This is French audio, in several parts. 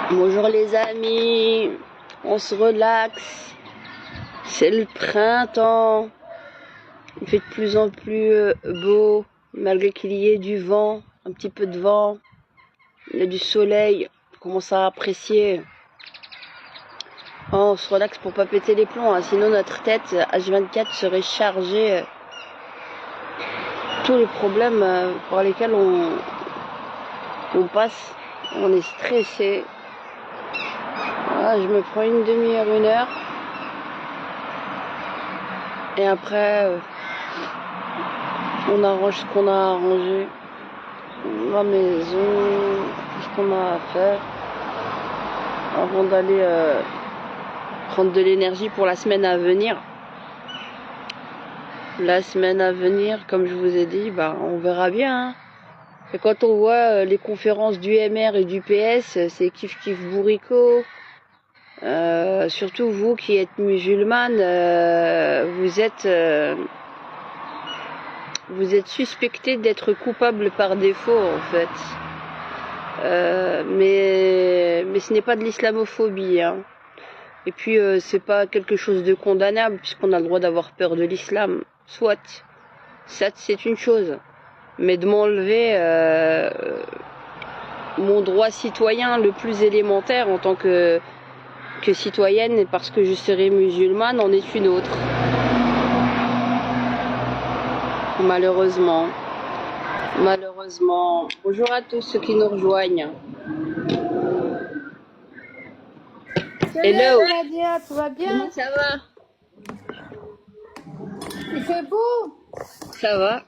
Bonjour les amis, on se relaxe, c'est le printemps, il fait de plus en plus beau, malgré qu'il y ait du vent, un petit peu de vent, il y a du soleil, on commence à apprécier. Oh, on se relaxe pour pas péter les plombs, hein, sinon notre tête H24 serait chargée. Tous les problèmes par lesquels on passe, on est stressé. Voilà, je me prends une demi-heure, 1 heure. Et après, on arrange ce qu'on a à arranger. La maison, tout ce qu'on a à faire. Avant d'aller prendre de l'énergie pour la semaine à venir. La semaine à venir, comme je vous ai dit, on verra bien. Hein. Et quand on voit les conférences du MR et du PS, c'est kiff kiff bourricot. Surtout vous qui êtes musulmane, vous êtes suspecté d'être coupable par défaut en fait. Mais ce n'est pas de l'islamophobie. Hein. Et puis c'est pas quelque chose de condamnable puisqu'on a le droit d'avoir peur de l'islam. Soit, ça c'est une chose. Mais de m'enlever mon droit citoyen le plus élémentaire en tant que citoyenne parce que je serai musulmane en est une autre. Malheureusement. Bonjour à tous ceux qui nous rejoignent. Hello Nadia, tout va bien? Comment ça va? Il fait beau? Ça va.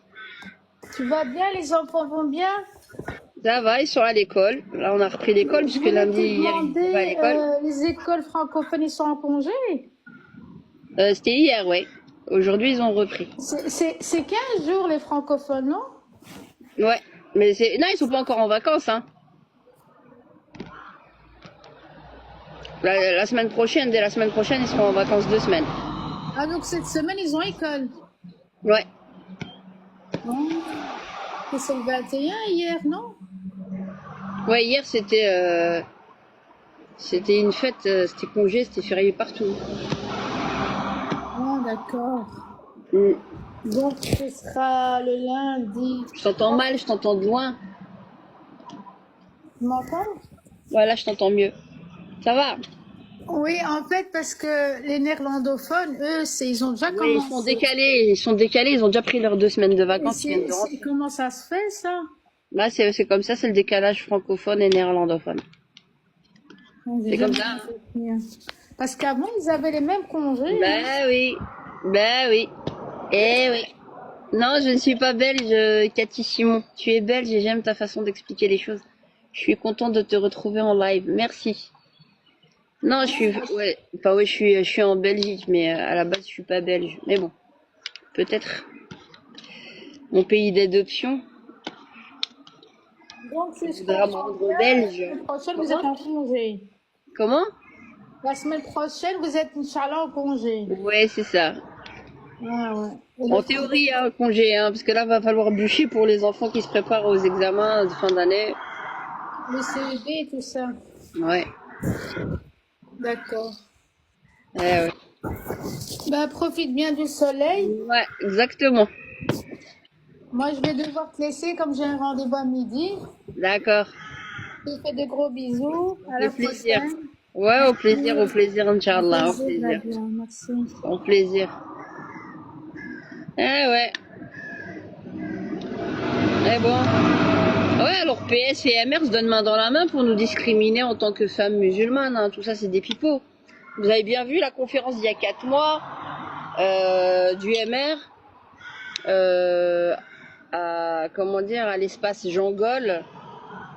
Tu vas bien? Les enfants vont bien? Ça va, ils sont à l'école. Là, on a repris l'école puisque lundi, hier, ils étaient pas à l'école. Les écoles francophones, ils sont en congé? C'était hier, ouais. Aujourd'hui, ils ont repris. C'est 15 jours les francophones, non? Ouais, mais non, ils sont pas encore en vacances, hein. La semaine prochaine, dès la semaine prochaine, ils seront en vacances 2 semaines. Ah, donc cette semaine, ils ont école? Ouais. Oh. C'est le 21 hier, non? Ouais, hier, c'était une fête, c'était congé, c'était férié partout. Ah, d'accord. Mm. Donc, ce sera le lundi. Je t'entends mal, je t'entends de loin. Tu m'entends? Voilà, je t'entends mieux. Ça va? Oui, en fait, parce que les néerlandophones, eux, ils ont déjà commencé. Ils sont décalés, ils ont déjà pris leurs 2 semaines de vacances. Comment ça se fait, ça? Là, c'est comme ça, c'est le décalage francophone et néerlandophone. C'est comme ça. Hein. Parce qu'avant, ils avaient les mêmes congés. Oui. Eh oui. Non, je ne suis pas belge, Cathy Simon. Tu es belge et j'aime ta façon d'expliquer les choses. Je suis contente de te retrouver en live. Merci. Non, je suis en Belgique, mais à la base, je suis pas belge. Mais bon, peut-être mon pays d'adoption. Donc, voudra me rendre belge. La semaine prochaine, vous êtes en congé. Comment? La semaine prochaine, vous êtes, Inch'Allah, en congé. Ouais, c'est ça. Ah, ouais. En théorie, un congé, hein, parce que là, va falloir bûcher pour les enfants qui se préparent aux examens de fin d'année. Le CEB et tout ça. Ouais. D'accord. Ouais. Profite bien du soleil. Ouais, exactement. Moi, je vais devoir te laisser comme j'ai un rendez-vous à midi. D'accord. Je te fais de gros bisous. À la prochaine. Ouais, au plaisir, Inch'Allah. Au plaisir. Merci. Au plaisir. Ouais. Eh bon. Ouais, alors PS et MR se donnent main dans la main pour nous discriminer en tant que femmes musulmanes. Hein. Tout ça, c'est des pipeaux. Vous avez bien vu la conférence d'il y a 4 mois du MR à l'espace Jean Gaulle,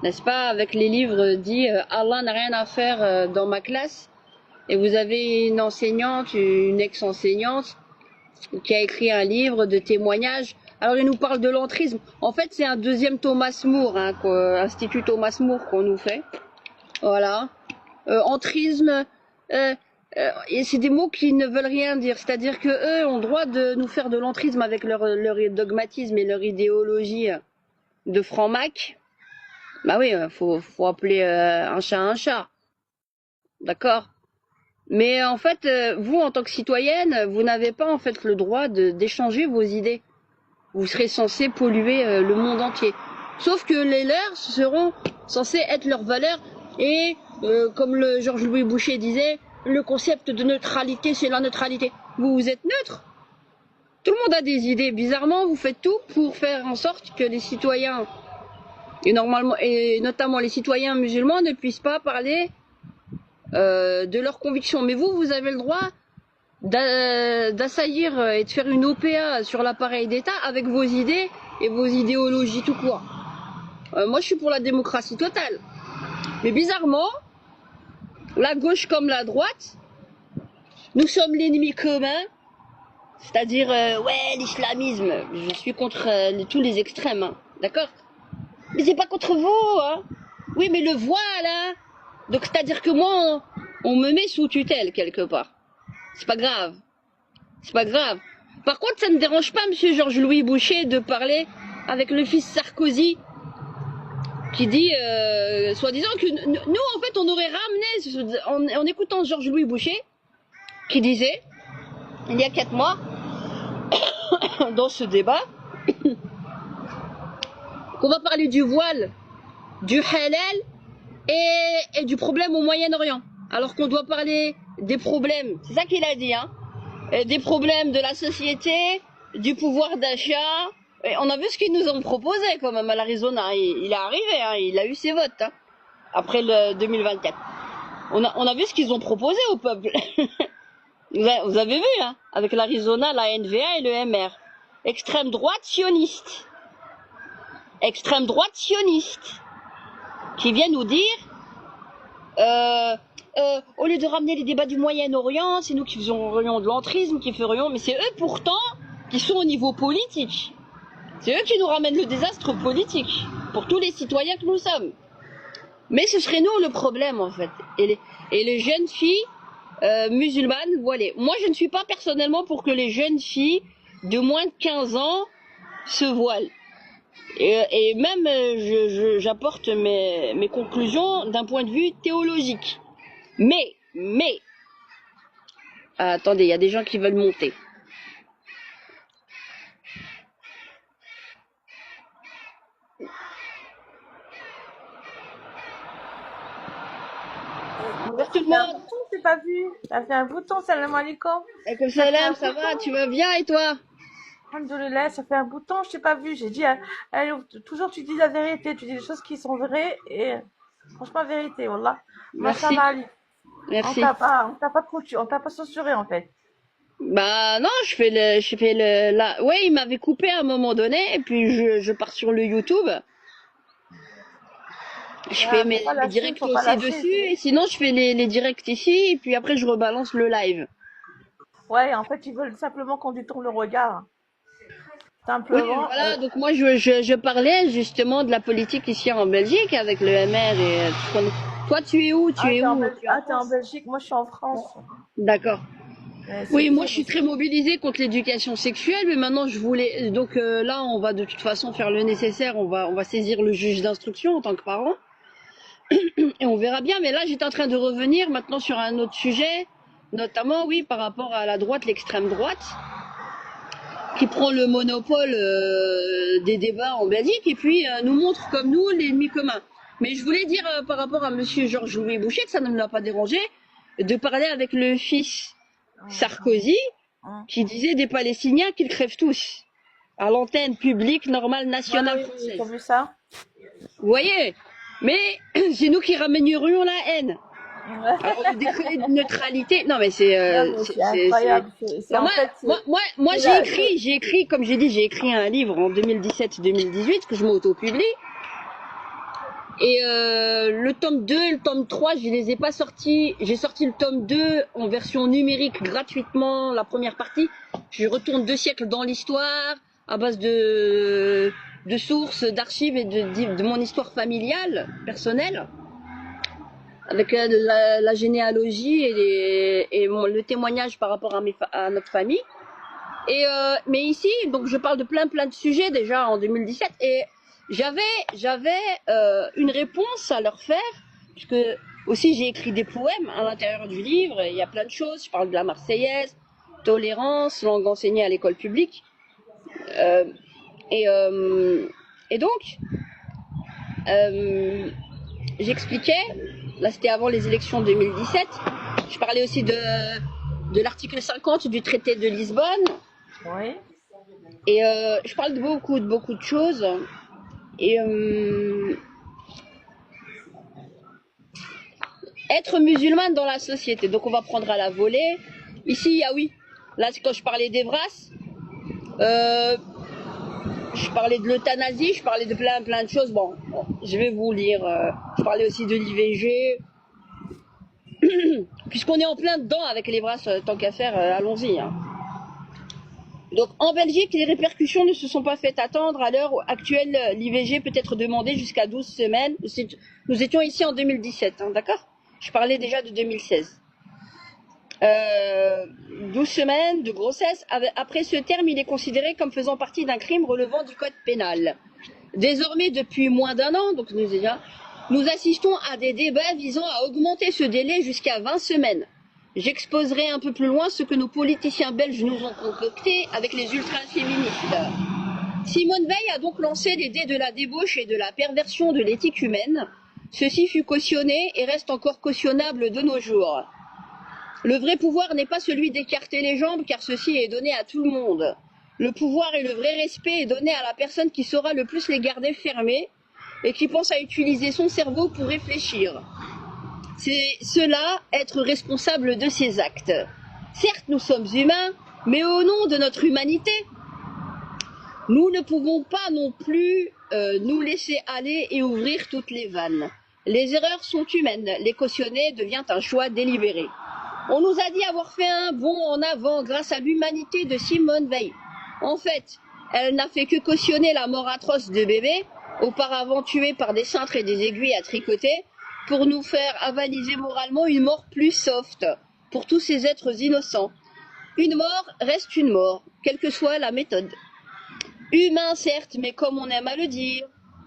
n'est-ce pas, avec les livres dit Allah n'a rien à faire dans ma classe. Et vous avez une enseignante, une ex-enseignante, qui a écrit un livre de témoignages. Alors il nous parle de l'entrisme. En fait, c'est un deuxième Thomas More, hein, Institut Thomas More qu'on nous fait. Voilà. Entrisme. Et c'est des mots qui ne veulent rien dire. C'est-à-dire que eux ont le droit de nous faire de l'entrisme avec leur dogmatisme et leur idéologie de franc-mac. Bah oui, faut appeler un chat un chat. d'accord? Mais en fait, vous, en tant que citoyenne, vous n'avez pas en fait le droit d'échanger vos idées. Vous serez censé polluer le monde entier. Sauf que les leurs seront censés être leurs valeurs et, comme le Georges-Louis Boucher disait, le concept de neutralité, c'est la neutralité. Vous êtes neutre. Tout le monde a des idées. Bizarrement, vous faites tout pour faire en sorte que les citoyens, et normalement, et notamment les citoyens musulmans, ne puissent pas parler de leurs convictions. Mais vous, vous avez le droit d'assaillir et de faire une OPA sur l'appareil d'État avec vos idées et vos idéologies tout court. Moi, je suis pour la démocratie totale. Mais bizarrement, la gauche comme la droite, nous sommes l'ennemi commun, c'est-à-dire, ouais, l'islamisme. Je suis contre tous les extrêmes, hein, d'accord? Mais c'est pas contre vous, hein. Oui, mais le voile, hein. Donc, c'est-à-dire que moi, on me met sous tutelle quelque part. C'est pas grave. C'est pas grave. Par contre, ça ne dérange pas monsieur Georges-Louis Boucher de parler avec le fils Sarkozy qui dit, soi-disant que nous, en fait, on aurait ramené, en écoutant Georges-Louis Boucher, qui disait, il y a 4 mois, dans ce débat, qu'on va parler du voile, du halal et du problème au Moyen-Orient. Alors qu'on doit parler des problèmes, c'est ça qu'il a dit, hein, des problèmes de la société, du pouvoir d'achat. Et on a vu ce qu'ils nous ont proposé quand même à l'Arizona. Il est arrivé, hein, il a eu ses votes, hein, après le 2024. On a vu ce qu'ils ont proposé au peuple. Vous avez vu, hein, avec l'Arizona, la NVA et le MR. Extrême droite sioniste. Extrême droite sioniste. Qui vient nous dire, au lieu de ramener les débats du Moyen-Orient, c'est nous qui ferions de l'entrisme, qui ferions, mais c'est eux pourtant qui sont au niveau politique. C'est eux qui nous ramènent le désastre politique, pour tous les citoyens que nous sommes. Mais ce serait nous le problème en fait. Et les jeunes filles musulmanes voilées. Moi je ne suis pas personnellement pour que les jeunes filles de moins de 15 ans se voilent. Et même j'apporte mes conclusions d'un point de vue théologique. Mais, attendez, il y a des gens qui veulent monter. Bonjour tout le monde. Bouton, c'est pas vu. T'as fait un bouton, salam alaikum. Comme salam, ça va, tu vas bien et toi? Alhamdoulilah, ça fait un bouton, je t'ai pas vu. J'ai dit, toujours tu dis la vérité, tu dis des choses qui sont vraies et franchement vérité, wallah. Merci. Mashallah Ali. Merci. On t'a pas censuré en fait. Bah non, je fais là. Ouais, il m'avait coupé à un moment donné et puis je pars sur le YouTube. Je fais mes directs aussi dessus et sinon je fais les directs ici et puis après je rebalance le live. Ouais, en fait ils veulent simplement qu'on détourne le regard. Simplement. Oui, voilà, donc moi je parlais justement de la politique ici en Belgique avec le MR et tout ce qu'on est. Toi tu es où? Tu es où? T'es en Belgique, moi je suis en France. D'accord. Oui, moi je suis très mobilisée contre l'éducation sexuelle, mais maintenant je voulais donc là on va de toute façon faire le nécessaire, on va saisir le juge d'instruction en tant que parent et on verra bien. Mais là j'étais en train de revenir maintenant sur un autre sujet, notamment oui par rapport à la droite, l'extrême droite, qui prend le monopole des débats en Belgique et puis nous montre comme nous l'ennemi commun. Mais je voulais dire par rapport à monsieur Georges-Louis Boucher que ça ne me l'a pas dérangé de parler avec le fils Sarkozy qui disait des Palestiniens qu'ils crèvent tous à l'antenne publique normale nationale française. T'as vu ça? Vous voyez? Mais c'est nous qui ramènerions la haine. Alors le décret de neutralité, non mais c'est incroyable. Moi j'ai écrit comme j'ai dit, j'ai écrit un livre en 2017-2018 que je m'auto-publie. Et le tome 2 et le tome 3, je les ai pas sortis. J'ai sorti le tome 2 en version numérique gratuitement, la première partie. Je retourne 2 siècles dans l'histoire à base de sources, d'archives et de mon histoire familiale, personnelle, avec la généalogie et le témoignage par rapport à notre famille. Et mais ici, donc je parle de plein de sujets déjà en 2017 et j'avais une réponse à leur faire, puisque Aussi, j'ai écrit des poèmes à l'intérieur du livre. Il y a plein de choses. Je parle de la Marseillaise, tolérance, langue enseignée à l'école publique. Euh, et, euh, et donc, euh, j'expliquais, là c'était avant les élections 2017, je parlais aussi de l'article 50 du traité de Lisbonne. Oui. Et je parle de beaucoup de choses. Et être musulmane dans la société. Donc on va prendre à la volée. Ici, ah oui, là c'est quand je parlais d'Evras. Je parlais de l'euthanasie, je parlais de plein de choses. Bon, je vais vous lire. Je parlais aussi de l'IVG. Puisqu'on est en plein dedans avec l'Evras, tant qu'à faire, allons-y. Hein. Donc en Belgique, les répercussions ne se sont pas fait attendre. À l'heure actuelle, l'IVG peut être demandé jusqu'à 12 semaines. Nous étions ici en 2017, hein, d'accord? Je parlais déjà de 2016. 12 semaines de grossesse. Après ce terme, il est considéré comme faisant partie d'un crime relevant du code pénal. Désormais, depuis moins d'un an, donc nous assistons à des débats visant à augmenter ce délai jusqu'à 20 semaines. J'exposerai un peu plus loin ce que nos politiciens belges nous ont concocté avec les ultra-féministes. Simone Veil a donc lancé l'idée de la débauche et de la perversion de l'éthique humaine. Ceci fut cautionné et reste encore cautionnable de nos jours. Le vrai pouvoir n'est pas celui d'écarter les jambes, car ceci est donné à tout le monde. Le pouvoir et le vrai respect est donné à la personne qui saura le plus les garder fermés et qui pense à utiliser son cerveau pour réfléchir. C'est cela, être responsable de ses actes. Certes, nous sommes humains, mais au nom de notre humanité, nous ne pouvons pas non plus nous laisser aller et ouvrir toutes les vannes. Les erreurs sont humaines, les cautionner devient un choix délibéré. On nous a dit avoir fait un bond en avant grâce à l'humanité de Simone Veil. En fait, elle n'a fait que cautionner la mort atroce de bébés, auparavant tués par des cintres et des aiguilles à tricoter, pour nous faire avaliser moralement une mort plus soft, pour tous ces êtres innocents. Une mort reste une mort, quelle que soit la méthode. Humain certes, mais comme on aime à le dire,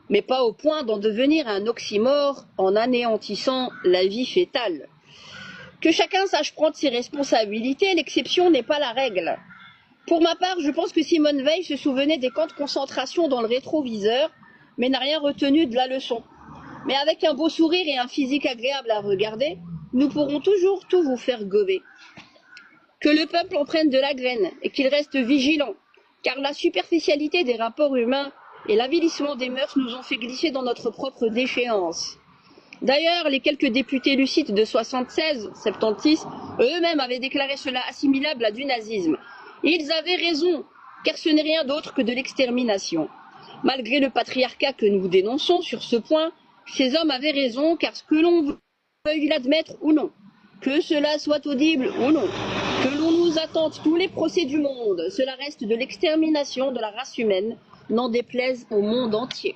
mais pas au point d'en devenir un oxymore en anéantissant la vie fétale. Que chacun sache prendre ses responsabilités, l'exception n'est pas la règle. Pour ma part, je pense que Simone Veil se souvenait des camps de concentration dans le rétroviseur, mais n'a rien retenu de la leçon. Mais avec un beau sourire et un physique agréable à regarder, nous pourrons toujours tout vous faire gober. Que le peuple en prenne de la graine et qu'il reste vigilant, car la superficialité des rapports humains et l'avilissement des mœurs nous ont fait glisser dans notre propre déchéance. D'ailleurs, les quelques députés lucides de 76, 76, eux-mêmes avaient déclaré cela assimilable à du nazisme. Ils avaient raison, car ce n'est rien d'autre que de l'extermination. Malgré le patriarcat que nous dénonçons sur ce point, ces hommes avaient raison, car ce que l'on veuille l'admettre ou non, que cela soit audible ou non, que l'on nous attende tous les procès du monde, cela reste de l'extermination de la race humaine, n'en déplaise au monde entier.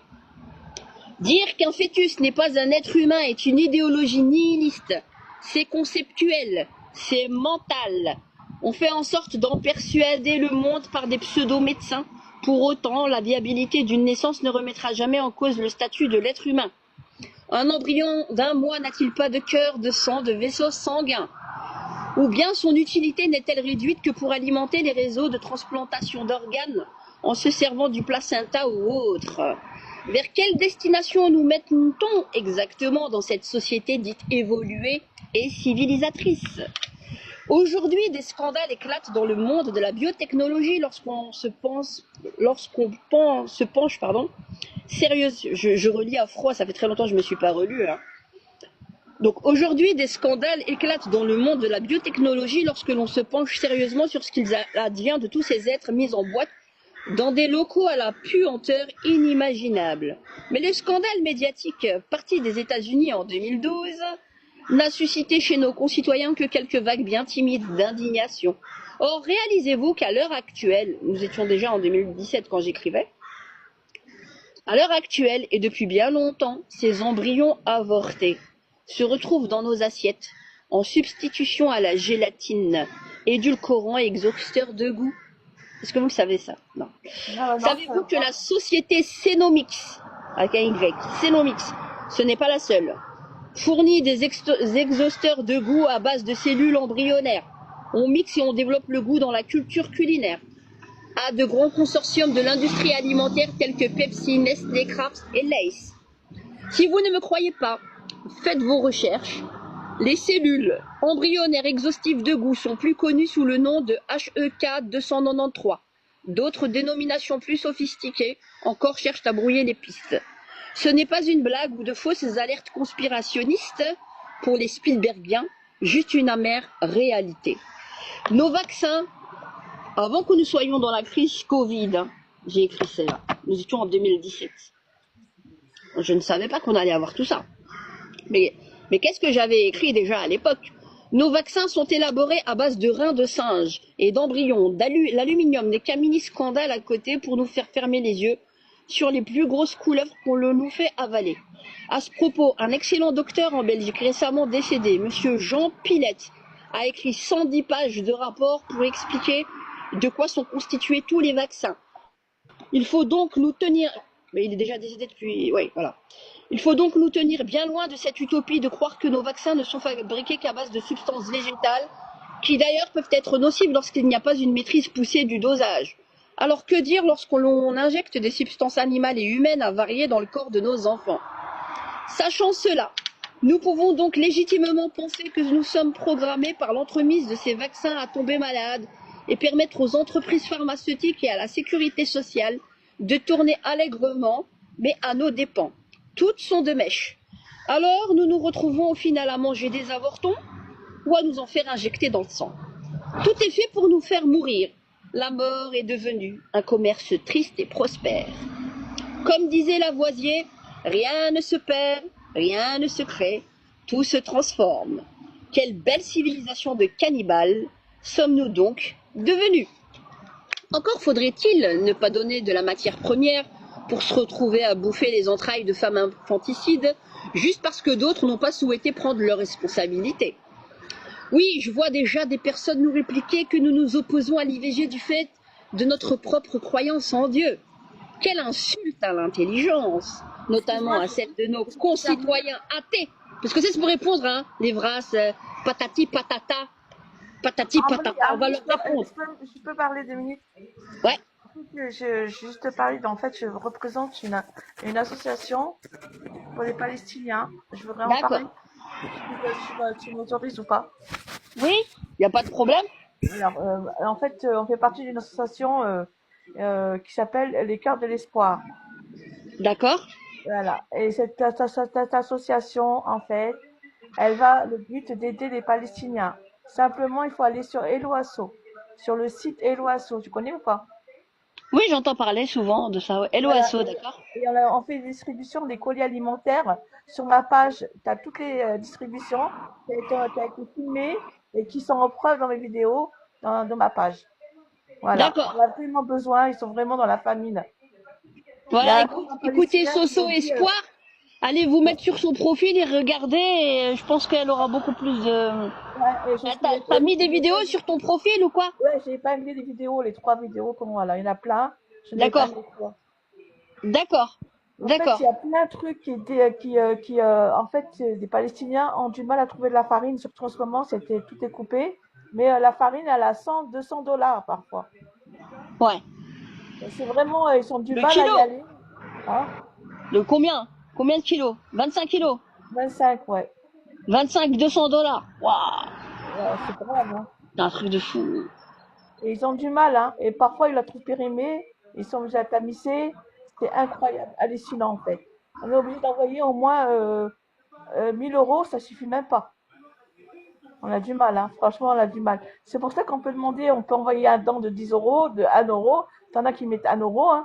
Dire qu'un fœtus n'est pas un être humain est une idéologie nihiliste. C'est conceptuel, c'est mental. On fait en sorte d'en persuader le monde par des pseudo-médecins. Pour autant, la viabilité d'une naissance ne remettra jamais en cause le statut de l'être humain. Un embryon d'1 mois n'a-t-il pas de cœur, de sang, de vaisseaux sanguins? Ou bien son utilité n'est-elle réduite que pour alimenter les réseaux de transplantation d'organes en se servant du placenta ou autre? Vers quelle destination nous mettons-on exactement dans cette société dite évoluée et civilisatrice? Aujourd'hui, des scandales éclatent dans le monde de la biotechnologie lorsqu'on se penche, sérieuse. Je relis à froid, ça fait très longtemps que je ne me suis pas relue. Hein. Donc aujourd'hui, des scandales éclatent dans le monde de la biotechnologie lorsque l'on se penche sérieusement sur ce qu'il advient de tous ces êtres mis en boîte dans des locaux à la puanteur inimaginable. Mais le scandale médiatique parti des États-Unis en 2012 n'a suscité chez nos concitoyens que quelques vagues bien timides d'indignation. Or, réalisez-vous qu'à l'heure actuelle, nous étions déjà en 2017 quand j'écrivais, à l'heure actuelle et depuis bien longtemps, ces embryons avortés se retrouvent dans nos assiettes en substitution à la gélatine, édulcorant et exhausteur de goût. Est-ce que vous le savez ça? Non. Savez-vous que la société Cenomix, avec un Y, Cenomix, ce n'est pas la seule. fournit des exhausteurs de goût à base de cellules embryonnaires. On mixe et on développe le goût dans la culture culinaire. A de grands consortiums de l'industrie alimentaire tels que Pepsi, Nestlé, Kraft et Lay's. Si vous ne me croyez pas, faites vos recherches. Les cellules embryonnaires exhaustives de goût sont plus connues sous le nom de HEK 293. D'autres dénominations plus sophistiquées encore cherchent à brouiller les pistes. Ce n'est pas une blague ou de fausses alertes conspirationnistes pour les Spielbergiens, juste une amère réalité. Nos vaccins, avant que nous soyons dans la crise Covid, j'ai écrit cela, nous étions en 2017. Je ne savais pas qu'on allait avoir tout ça. Mais qu'est-ce que j'avais écrit déjà à l'époque? Nos vaccins sont élaborés à base de reins de singe et d'embryons, l'aluminium, des caminis scandales à côté pour nous faire fermer les yeux sur les plus grosses couleuvres qu'on nous fait avaler. À ce propos, un excellent docteur en Belgique récemment décédé, monsieur Jean Pilette, a écrit 110 pages de rapport pour expliquer de quoi sont constitués tous les vaccins. Il faut donc nous tenir... Mais il est déjà décédé depuis... Oui, voilà. Il faut donc nous tenir bien loin de cette utopie de croire que nos vaccins ne sont fabriqués qu'à base de substances végétales, qui d'ailleurs peuvent être nocives lorsqu'il n'y a pas une maîtrise poussée du dosage. Alors que dire lorsqu'on injecte des substances animales et humaines avariées dans le corps de nos enfants? Sachant cela, nous pouvons donc légitimement penser que nous sommes programmés par l'entremise de ces vaccins à tomber malades et permettre aux entreprises pharmaceutiques et à la sécurité sociale de tourner allègrement, mais à nos dépens. Toutes sont de mèche. Alors nous nous retrouvons au final à manger des avortons ou à nous en faire injecter dans le sang. Tout est fait pour nous faire mourir. La mort est devenue un commerce triste et prospère. Comme disait Lavoisier, rien ne se perd, rien ne se crée, tout se transforme. Quelle belle civilisation de cannibales sommes-nous donc devenus? Encore faudrait-il ne pas donner de la matière première pour se retrouver à bouffer les entrailles de femmes infanticides, juste parce que d'autres n'ont pas souhaité prendre leurs responsabilités. Oui, je vois déjà des personnes nous répliquer que nous nous opposons à l'IVG du fait de notre propre croyance en Dieu. Quelle insulte à l'intelligence, notamment à celle de nos concitoyens athées. Parce que c'est pour répondre, hein, les vras, patati patata, patati patata, on va leur répondre. Je peux parler 2 minutes? Ouais. Je juste parler, en fait, je représente une association pour les Palestiniens. Je voudrais en parler. Tu m'autorises ou pas? Oui, il n'y a pas de problème. Alors, en fait, on fait partie d'une association qui s'appelle les Cœurs de l'Espoir. D'accord. Voilà. Et cette association, en fait, elle va le but d'aider les Palestiniens. Simplement, il faut aller sur Eloasso, sur le site Eloasso. Tu connais ou pas? Oui, j'entends parler souvent de ça. Eloasso, d'accord. Et on fait des distributions des colis alimentaires. Sur ma page, tu as toutes les distributions qui ont été filmées et qui sont en preuve dans mes vidéos dans ma page. Voilà. D'accord. On a vraiment besoin, ils sont vraiment dans la famine. Voilà, écoutez Soso Espoir, allez vous mettre sur son profil et regardez, et je pense qu'elle aura beaucoup plus de... Ouais, t'as mis des vidéos sur ton profil ou quoi? Ouais, j'ai pas mis les vidéos, les 3 vidéos, comme voilà, il y en a plein. D'accord. D'accord. En fait, il y a plein de trucs en fait, les Palestiniens ont du mal à trouver de la farine, surtout en ce moment, tout est coupé. Mais la farine, elle a 100, 200 dollars parfois. Ouais. C'est vraiment, ils ont du mal à y aller. Hein? Le combien? Combien de kilos? 25 kilos? 25, ouais. 25, 200 dollars. Waouh. Ouais, c'est grave, hein. C'est un truc de fou. Et ils ont du mal, hein. Et parfois, ils la trouvent périmée, ils sont obligés à tamiser. C'est incroyable, hallucinant, en fait. On est obligé d'envoyer au moins 1000 euros, ça suffit même pas. On a du mal, hein. Franchement, on a du mal. C'est pour ça qu'on peut demander, on peut envoyer un don de 10 euros, de 1 euro. T'en as qui mettent 1 euro, hein.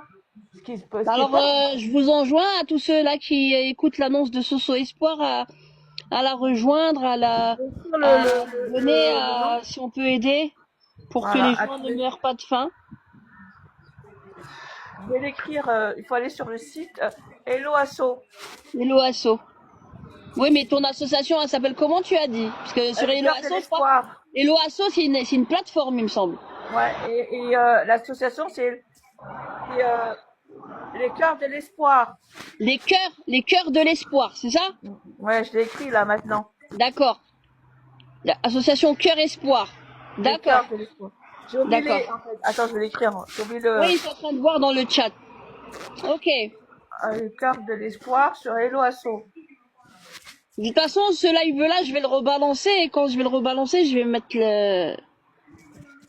Alors, je vous enjoins à tous ceux-là qui écoutent l'annonce de Soso Espoir à la rejoindre, venez si on peut aider pour que les gens ne meurent pas de faim. Je vais l'écrire, il faut aller sur le site Eloasso. Eloasso. Oui, mais ton association, elle s'appelle comment, tu as dit? Parce que sur Eloasso, je crois. Eloasso, c'est une plateforme, il me semble. Ouais, et l'association, c'est Les cœurs de l'espoir. Les cœurs de l'espoir, c'est ça? Ouais, je l'ai écrit là maintenant. D'accord. Association Cœur Espoir. Les D'accord, cœurs de l'espoir. J'ai oublié d'accord. en fait. Attends, je vais l'écrire. J'ai oublié Oui, ils sont en train de voir dans le chat. Ok. les cœurs de l'espoir sur Hello Asso. De toute façon, ce live-là, je vais le rebalancer et quand je vais le rebalancer, je vais mettre le...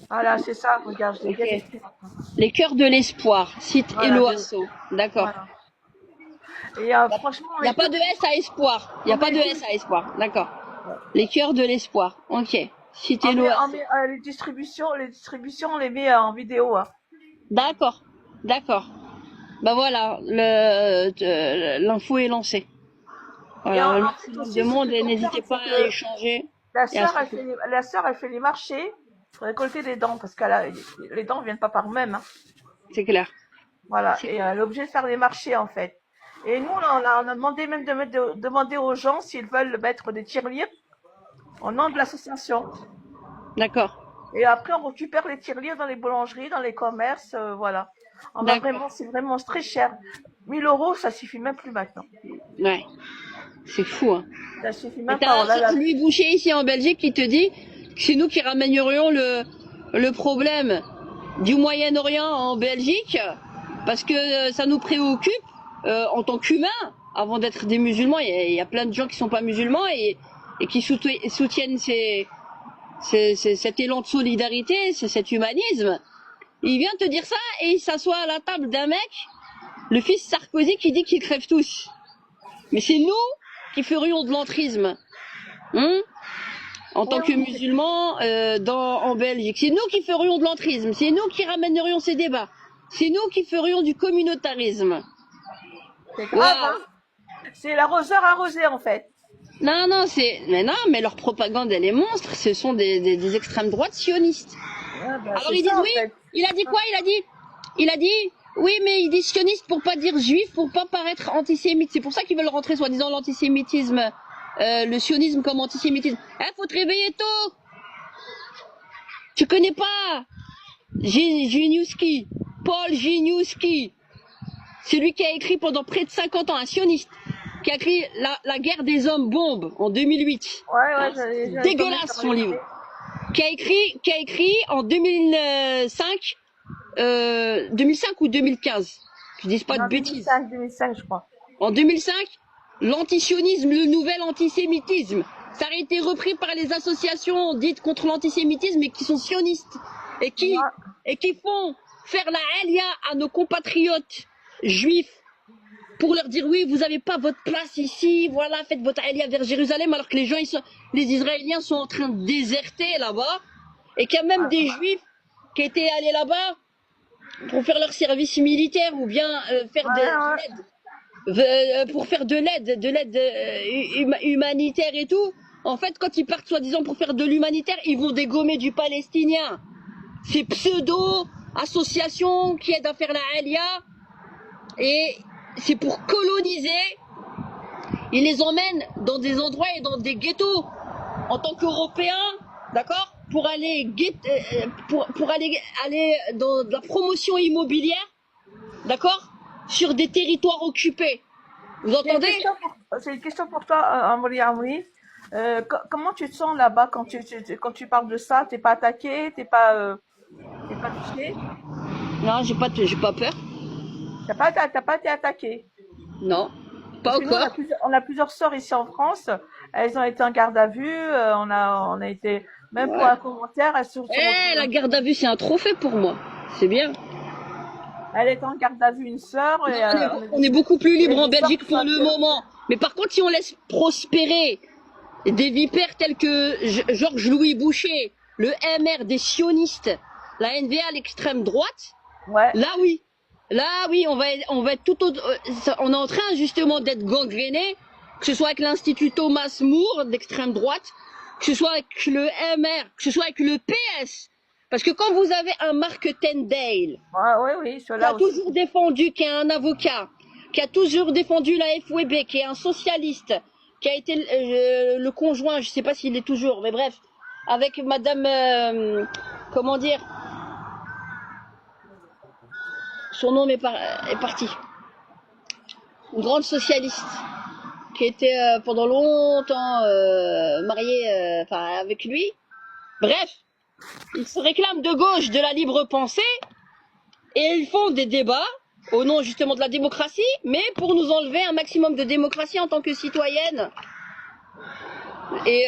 Voilà, c'est ça. Regarde, je l'ai bien Ok. écrit maintenant. Les cœurs de l'espoir, site Voilà, Eloasso. D'accord. voilà. Et franchement, Il n'y a pas de S à espoir. Il n'y a pas de S à espoir. D'accord. Les cœurs de l'espoir. Ok. Site Eloasso. les distributions, on les met en vidéo. Hein. D'accord. D'accord. Bah voilà, l'info est lancée. Voilà, Et le en fait maximum aussi, de ce monde qu'il et faut faire, n'hésitez pas c'est à que échanger. la Et à sœur, elle fait les marchés pour récolter des dents parce que les dents viennent pas par eux-mêmes. Hein. C'est clair. Voilà. C'est Et elle est obligée de faire des marchés en fait. Et nous, là, on a demandé même demander aux gens s'ils veulent mettre des tirelires au nom de l'association. D'accord. Et après, on récupère les tirelires dans les boulangeries, dans les commerces, voilà. D'accord. C'est vraiment très cher. 1 000 €, ça suffit même plus maintenant. Ouais. C'est fou, hein. Ça suffit Et même pas. t'as Louis Boucher ici en Belgique qui te dit que c'est nous qui ramènerions le problème du Moyen-Orient en Belgique parce que ça nous préoccupe en tant qu'humains avant d'être des musulmans. Il y a plein de gens qui sont pas musulmans et qui soutiennent cet élan de solidarité, cet humanisme. Il vient te dire ça et il s'assoit à la table d'un mec, le fils Sarkozy, qui dit qu'ils crèvent tous. Mais c'est nous qui ferions de l'entrisme. En tant que musulmans en Belgique. C'est nous qui ferions de l'entrisme. C'est nous qui ramènerions ces débats. C'est nous qui ferions du communautarisme. C'est grave, hein. C'est l'arroseur arrosé en fait. Non, mais leur propagande, elle est monstre. Ce sont des extrêmes droites sionistes. Ouais, bah, Alors ils disent oui, il a dit quoi? Il a dit, oui, mais ils disent sionistes pour pas dire juif, pour pas paraître antisémite. C'est pour ça qu'ils veulent rentrer soi-disant l'antisémitisme, le sionisme comme antisémitisme. Faut te réveiller tôt. Tu connais pas Giniuski, Paul Giniuski, celui qui a écrit pendant près de 50 ans, un sioniste, qui a écrit la guerre des hommes bombes en 2008. Ouais, dégueulasse son livre. Qui a écrit en 2005 ou 2015. Je dis pas de bêtises. 2005, je crois. En 2005, l'antisionisme, le nouvel antisémitisme. Ça a été repris par les associations dites contre l'antisémitisme et qui sont sionistes et qui font faire la alia à nos compatriotes juifs pour leur dire oui, vous n'avez pas votre place ici, voilà, faites votre alia vers Jérusalem, alors que les Israéliens sont en train de déserter là-bas et qu'il y a même des juifs qui étaient allés là-bas pour faire leur service militaire ou bien faire de l'aide, pour faire de l'aide humanitaire et tout. En fait, quand ils partent soi-disant pour faire de l'humanitaire, ils vont dégommer du palestinien. Ces pseudo-associations qui aident à faire la alia, et c'est pour coloniser. Ils les emmènent dans des endroits et dans des ghettos en tant qu'Européens, d'accord, pour aller aller dans de la promotion immobilière, d'accord, sur des territoires occupés. Vous entendez? C'est une question pour toi, Amri. Comment tu te sens là-bas quand tu parles de ça? T'es pas attaqué? T'es pas touché? Non, j'ai pas peur. T'as pas été attaqué? Non, pas Parce que encore. nous, on a plusieurs sœurs ici en France. Elles ont été en garde à vue. On a été, même pour un commentaire, elles sont La garde à vue, c'est un trophée pour moi. C'est bien. Elle est en garde à vue, une sœur. On est beaucoup plus libre en Belgique pour le moment. Mais par contre, si on laisse prospérer des vipères telles que Georges-Louis Boucher, le MR des sionistes, la NVA à l'extrême droite, là oui, on va être tout autre. On est en train justement d'être gangréné, que ce soit avec l'Institut Thomas More d'extrême droite, que ce soit avec le MR, que ce soit avec le PS. Parce que quand vous avez un Mark Tendale, qui a toujours défendu, qui est un avocat, qui a toujours défendu la FWB, qui est un socialiste, qui a été le conjoint, je sais pas s'il est toujours, mais bref, avec madame, comment dire, son nom est parti. une grande socialiste, qui était pendant longtemps mariée avec lui. Bref, ils se réclament de gauche de la libre pensée et ils font des débats au nom justement de la démocratie, mais pour nous enlever un maximum de démocratie en tant que citoyenne. Et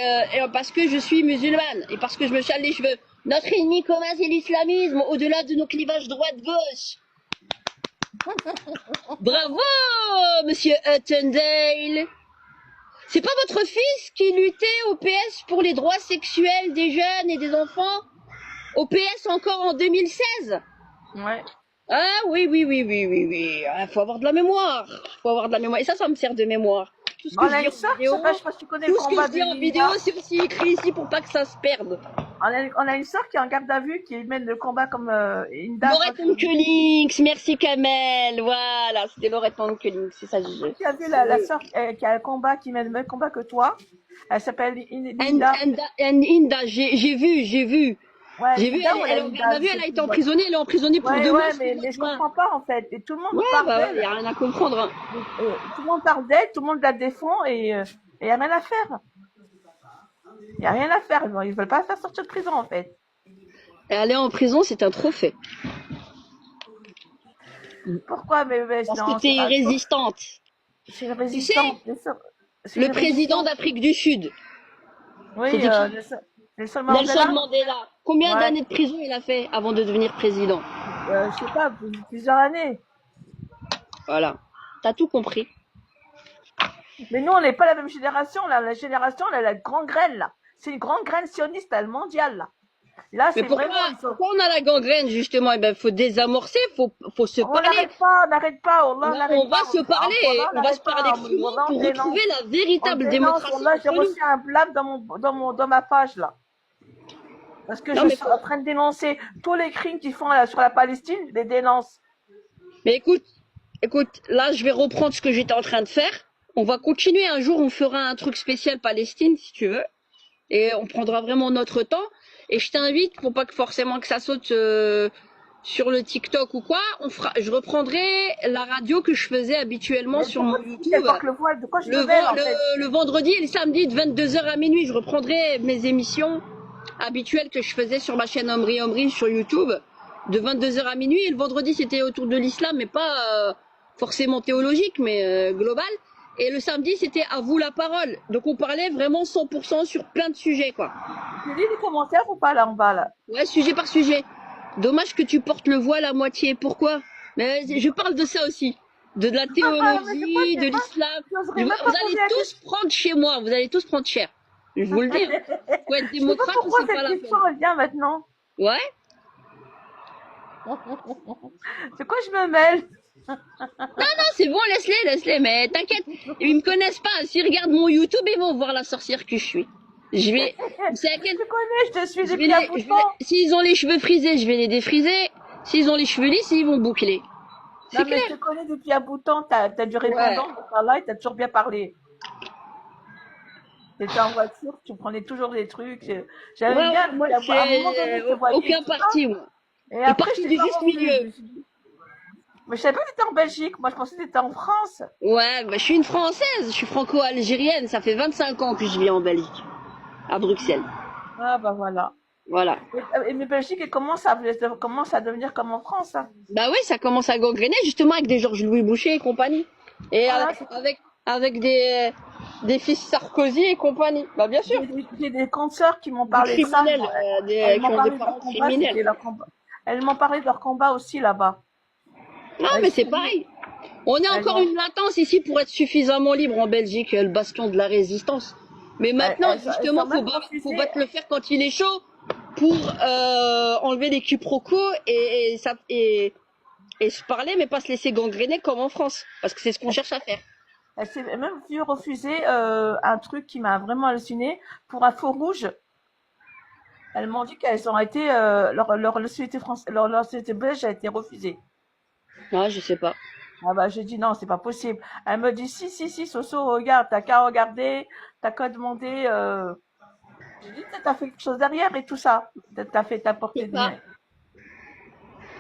parce que je suis musulmane et parce que je me chale les cheveux. Notre ennemi commun, c'est l'islamisme, au-delà de nos clivages droite-gauche. Bravo, monsieur Huttendale. C'est pas votre fils qui luttait au PS pour les droits sexuels des jeunes et des enfants? Au PS encore en 2016? Ouais. Ah oui. Faut avoir de la mémoire. Faut avoir de la mémoire. Et ça me sert de mémoire. Tout ce que On je a dis une en sœur, je vidéo, sais pas, je sais pas si tu connais le tout ce que combat je de dis en Linda. vidéo, c'est aussi écrit ici pour pas que ça se perde. On a une sœur qui est en garde à vue, qui mène le combat comme une dame. Lorette Onkelings, merci Kamel. Voilà, c'était Lorette Onkelings, c'est ça. Tu as vu la sœur qui a un combat, qui mène le même combat que toi. Elle s'appelle Linda. Inda, j'ai vu. Ouais, J'ai vu, Linda ou elle Linda, a vu, je sais elle a été plus, ouais. emprisonnée, elle est emprisonnée pour 2 mois. Ouais, mais je comprends pas en fait. Et tout le monde Ouais, parle bah ouais, d'elle. y a rien à comprendre. Hein. Tout le monde parle d'elle, tout le monde la défend et y a rien à faire. Y a rien à faire. Ils veulent pas la faire sortir de prison en fait. Et aller en prison, c'est un trophée. Pourquoi? Mais Parce non, que t'es résistante. c'est une résistante. C'est Le une président résistante. d'Afrique du Sud, Oui, c'était qui? Nelson Nelson Mandela. Mandela. Combien Ouais. d'années de prison il a fait avant de devenir président? Je sais pas, plusieurs années. Voilà. T'as tout compris. Mais nous, on n'est pas la même génération. Là. La génération, là, la grande graine, là. C'est une grande graine sioniste, là, mondiale, là. Là, Mais c'est vraiment. pourquoi on a la gangrène, justement? Eh ben, faut désamorcer, faut se On parler. n'arrête pas, on n'arrête pas. Allah, Là, on va se parler, Allah, on va se parler crûment Wallah, on pour dénonce. retrouver la On véritable dénonce. démocratie Wallah, j'ai entre nous. reçu un blâme dans ma page, là. Parce que Non, je mais suis en train de dénoncer tous les crimes qu'ils font là, sur la Palestine, je les dénonce. Mais écoute, là, je vais reprendre ce que j'étais en train de faire. On va continuer. Un jour, on fera un truc spécial Palestine, si tu veux. Et on prendra vraiment notre temps. Et je t'invite, pour pas que forcément que ça saute sur le TikTok ou quoi, je reprendrai la radio que je faisais habituellement sur mon YouTube. Le voile, de quoi je me mêle, en fait. Le vendredi et le samedi de 22h à minuit. Je reprendrai mes émissions habituelles que je faisais sur ma chaîne Omri sur YouTube de 22h à minuit. Et le vendredi, c'était autour de l'islam, mais pas forcément théologique, mais global. Et le samedi, c'était à vous la parole. Donc on parlait vraiment 100% sur plein de sujets, quoi. Tu lis les commentaires ou pas là en bas là? Ouais, sujet par sujet. Dommage que tu portes le voile à moitié. Pourquoi? Mais je parle de ça aussi. De la théologie, de l'islam. Vous allez tous prendre chez moi. Vous allez tous prendre cher. Je vous le dis. Faut être démocrate ou c'est pas la peine. Pourquoi cette question revient maintenant? Ouais. C'est quoi je me mêle? Non, c'est bon, laisse-les, mais t'inquiète, ils me connaissent pas. S'ils regardent mon YouTube, ils vont voir la sorcière que je suis. Je vais. Je te connais, je te suis depuis un bout de temps. S'ils ont les cheveux frisés, je vais les défriser. S'ils ont les cheveux lisses, ils vont boucler. Non, mais je te connais depuis un bout de temps, t'as dû répondre là et t'as toujours bien parlé. T'étais en voiture, tu prenais toujours des trucs. J'avais bien, moi, à un moment donné, je te voyais. Aucun parti, moi. Et après, parti du juste milieu. Mais je savais pas que t'étais en Belgique. Moi, je pensais que t'étais en France. Ouais, bah, je suis une Française. Je suis franco-algérienne. Ça fait 25 ans que je vis en Belgique. À Bruxelles. Ah, bah voilà. Voilà. Et mais Belgique, elle commence à devenir comme en France. Hein. Bah oui, ça commence à gangréner, justement, avec des Georges-Louis Boucher et compagnie. Et avec des fils Sarkozy et compagnie. Bah bien sûr. J'ai des consoeurs qui m'ont parlé de ça. Qui ont des parents criminels. Elles m'ont parlé de leur combat aussi là-bas. Non, mais c'est pareil. On a encore une latence ici pour être suffisamment libre en Belgique, le bastion de la résistance. Mais maintenant, justement, faut battre le fer quand il est chaud pour enlever les quiproquos et se parler, mais pas se laisser gangréner comme en France. Parce que c'est ce qu'on cherche à faire. Elle s'est même vu refuser un truc qui m'a vraiment halluciné pour un feu rouge. Elles m'ont dit qu'elles ont été leur nationalité belge a été refusée. Ouais, je sais pas. Ah bah j'ai dit non, c'est pas possible. Elle me dit si Soso, regarde, t'as qu'à regarder, t'as qu'à demander. J'ai dit t'as fait quelque chose derrière et tout ça. T'as porté des.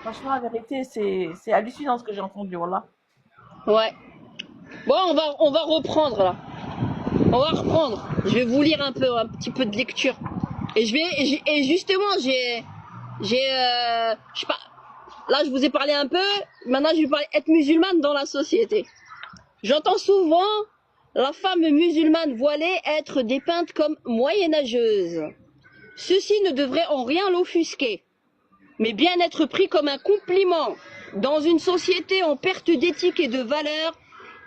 Franchement, la vérité, c'est hallucinant ce que j'ai entendu, voilà. Ouais. Bon, on va reprendre là. On va reprendre. Je vais vous lire un petit peu de lecture. Et justement, je sais pas. Là, je vous ai parlé un peu. Maintenant, je vais parler être musulmane dans la société. J'entends souvent la femme musulmane voilée être dépeinte comme moyenâgeuse. Ceci ne devrait en rien l'offusquer, mais bien être pris comme un compliment dans une société en perte d'éthique et de valeurs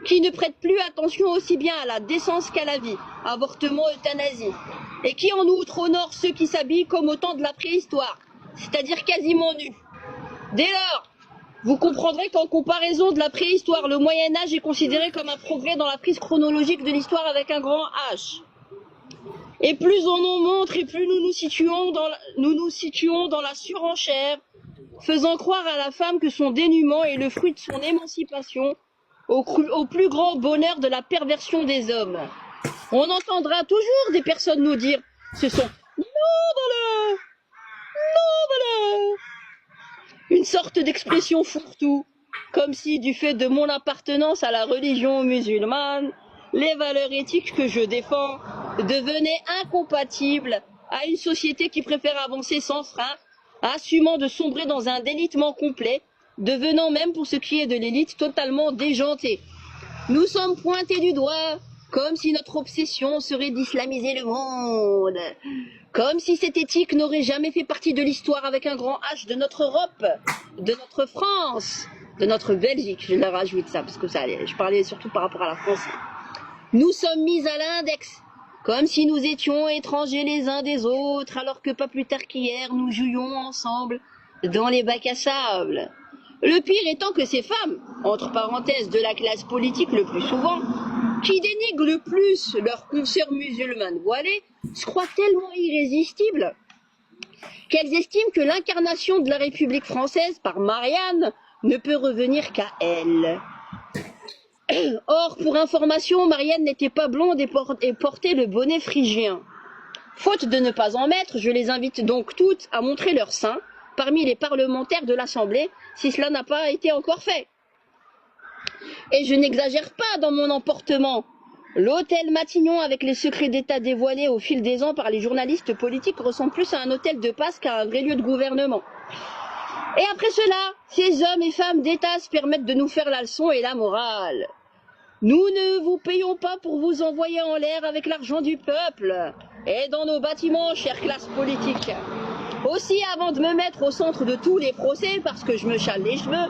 qui ne prête plus attention aussi bien à la décence qu'à la vie, avortement, euthanasie, et qui en outre honore ceux qui s'habillent comme au temps de la préhistoire, c'est-à-dire quasiment nus. Dès lors, vous comprendrez qu'en comparaison de la préhistoire, le Moyen-Âge est considéré comme un progrès dans la prise chronologique de l'histoire avec un grand H. Et plus on en montre et plus nous nous situons dans la surenchère, faisant croire à la femme que son dénuement est le fruit de son émancipation, au plus grand bonheur de la perversion des hommes. On entendra toujours des personnes nous dire « ce sont non-valeurs, non-valeurs », une sorte d'expression fourre-tout, comme si du fait de mon appartenance à la religion musulmane, les valeurs éthiques que je défends devenaient incompatibles à une société qui préfère avancer sans frein, assumant de sombrer dans un délitement complet, devenant même pour ce qui est de l'élite totalement déjantée. Nous sommes pointés du doigt, comme si notre obsession serait d'islamiser le monde, comme si cette éthique n'aurait jamais fait partie de l'histoire avec un grand H de notre Europe, de notre France, de notre Belgique. Je leur rajoute ça, parce que ça, je parlais surtout par rapport à la France. Nous sommes mis à l'index, comme si nous étions étrangers les uns des autres, alors que pas plus tard qu'hier, nous jouions ensemble dans les bacs à sable. Le pire étant que ces femmes, entre parenthèses de la classe politique le plus souvent, qui dénigrent le plus leurs consoeurs musulmanes voilées, se croient tellement irrésistibles qu'elles estiment que l'incarnation de la République française par Marianne ne peut revenir qu'à elles. Or, pour information, Marianne n'était pas blonde et portait le bonnet phrygien. Faute de ne pas en mettre, je les invite donc toutes à montrer leur sein parmi les parlementaires de l'Assemblée, si cela n'a pas été encore fait. Et je n'exagère pas dans mon emportement. L'hôtel Matignon, avec les secrets d'État dévoilés au fil des ans par les journalistes politiques, ressemble plus à un hôtel de passe qu'à un vrai lieu de gouvernement. Et après cela, ces hommes et femmes d'État se permettent de nous faire la leçon et la morale. Nous ne vous payons pas pour vous envoyer en l'air avec l'argent du peuple et dans nos bâtiments, chère classe politique. Aussi, avant de me mettre au centre de tous les procès, parce que je me châle les cheveux,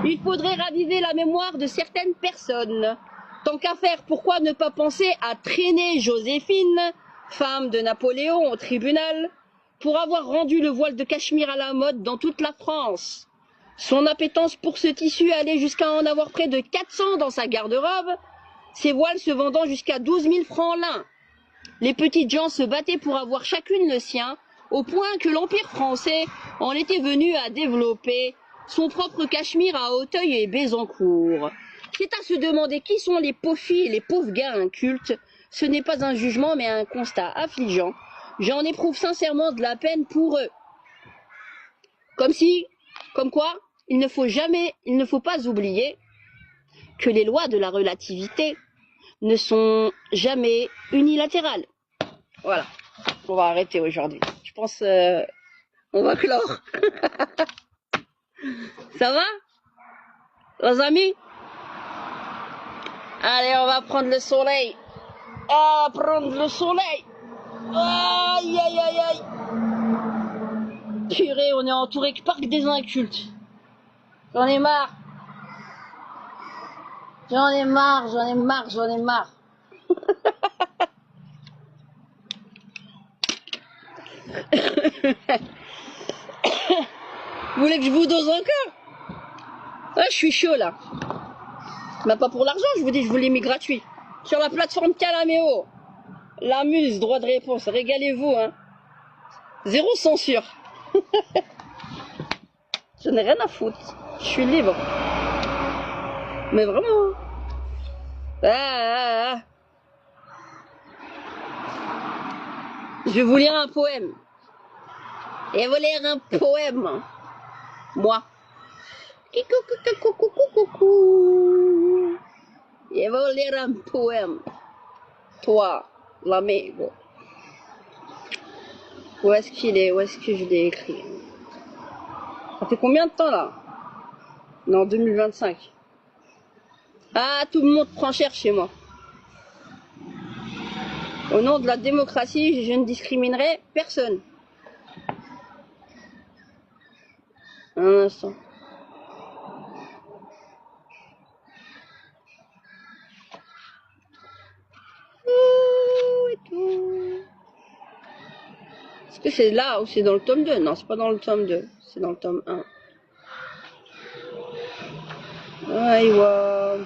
il faudrait raviver la mémoire de certaines personnes. Tant qu'à faire, pourquoi ne pas penser à traîner Joséphine, femme de Napoléon, au tribunal, pour avoir rendu le voile de Cachemire à la mode dans toute la France. Son appétence pour ce tissu allait jusqu'à en avoir près de 400 dans sa garde-robe, ses voiles se vendant jusqu'à 12 000 francs l'un. Les petites gens se battaient pour avoir chacune le sien, au point que l'Empire français en était venu à développer son propre Cachemire à Auteuil et Bézancourt. C'est à se demander qui sont les pauvres filles et les pauvres gars incultes. Ce n'est pas un jugement, mais un constat affligeant. J'en éprouve sincèrement de la peine pour eux. Comme quoi, il ne faut pas oublier que les lois de la relativité ne sont jamais unilatérales. Voilà, on va arrêter aujourd'hui. Je pense on va clore. Ça va, les amis? Allez, on va prendre le soleil. Ah, prendre le soleil. Aïe, aïe, aïe, aïe. Purée, on est entouré que par des incultes. J'en ai marre. J'en ai marre, j'en ai marre, j'en ai marre. Vous voulez que je vous dose encore? Ouais, je suis chaud là. Mais pas pour l'argent, je vous dis, je vous l'ai mis gratuit. Sur la plateforme Calaméo. La muse, droit de réponse, régalez-vous, hein. Zéro censure. Je n'ai rien à foutre. Je suis libre. Mais vraiment. Je vais vous lire un poème. Et vous lire un poème. Moi. Coucou. Je vais vous lire un poème. Toi, l'amigo. Où est-ce qu'il est? Où est-ce que je l'ai écrit? Ça fait combien de temps là? Non, 2025. Ah, tout le monde prend cher chez moi. Au nom de la démocratie, je ne discriminerai personne. Un instant. Est-ce que c'est là ou c'est dans le tome 2? Non, c'est pas dans le tome 2. C'est dans le tome 1. Aïwa.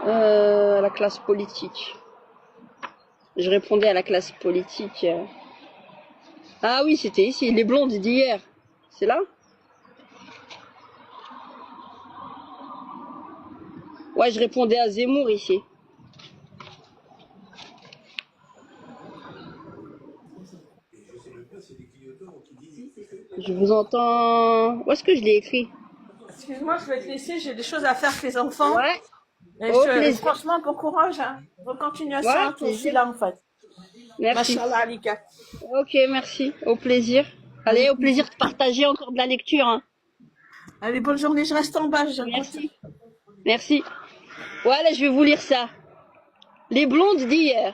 À la classe politique. Je répondais à la classe politique. Ah oui, c'était ici, les blondes d'hier. C'est là? Ouais, je répondais à Zemmour ici. Je vous entends. Où est-ce que je l'ai écrit? Excuse-moi, je vais te laisser, j'ai des choses à faire avec les enfants. Ouais. Et Au plaisir. franchement, bon courage, hein. Bonne continuation, Ouais, toi aussi plaisir. là en fait. Merci. Mashallah, Alika. Ok, merci. Au plaisir. Allez, au plaisir de partager encore de la lecture. Hein. Allez, bonne journée, je reste en bas, j'écoute. Merci. Merci. Voilà, je vais vous lire ça. Les blondes d'hier.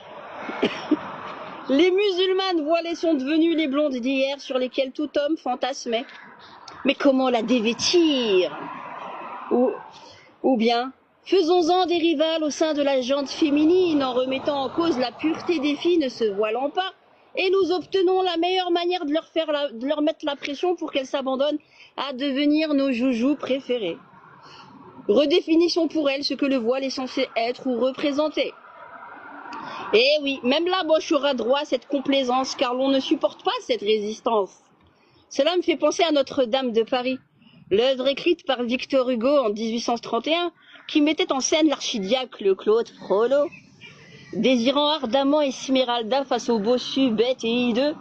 Les musulmanes voilées sont devenues les blondes d'hier sur lesquelles tout homme fantasmait. Mais comment la dévêtir? Ou bien, faisons-en des rivales au sein de la gente féminine en remettant en cause la pureté des filles ne se voilant pas, et nous obtenons la meilleure manière de leur mettre la pression pour qu'elles s'abandonnent à devenir nos joujoux préférés. Redéfinissons pour elles ce que le voile est censé être ou représenter. Et oui, même la boche aura droit à cette complaisance, car l'on ne supporte pas cette résistance. Cela me fait penser à Notre-Dame de Paris, l'œuvre écrite par Victor Hugo en 1831, qui mettait en scène l'archidiacre Claude Frollo, désirant ardemment Esmeralda face au bossu bête et hideux,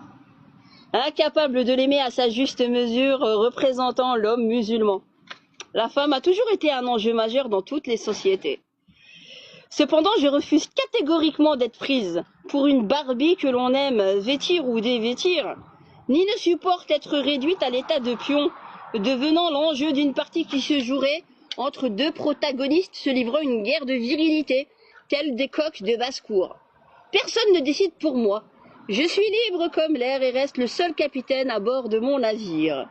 incapable de l'aimer à sa juste mesure, représentant l'homme musulman. La femme a toujours été un enjeu majeur dans toutes les sociétés. Cependant, je refuse catégoriquement d'être prise pour une Barbie que l'on aime vêtir ou dévêtir, ni ne supporte être réduite à l'état de pion, devenant l'enjeu d'une partie qui se jouerait entre deux protagonistes se livrant une guerre de virilité, telle des coqs de basse-cour. Personne ne décide pour moi. Je suis libre comme l'air et reste le seul capitaine à bord de mon navire.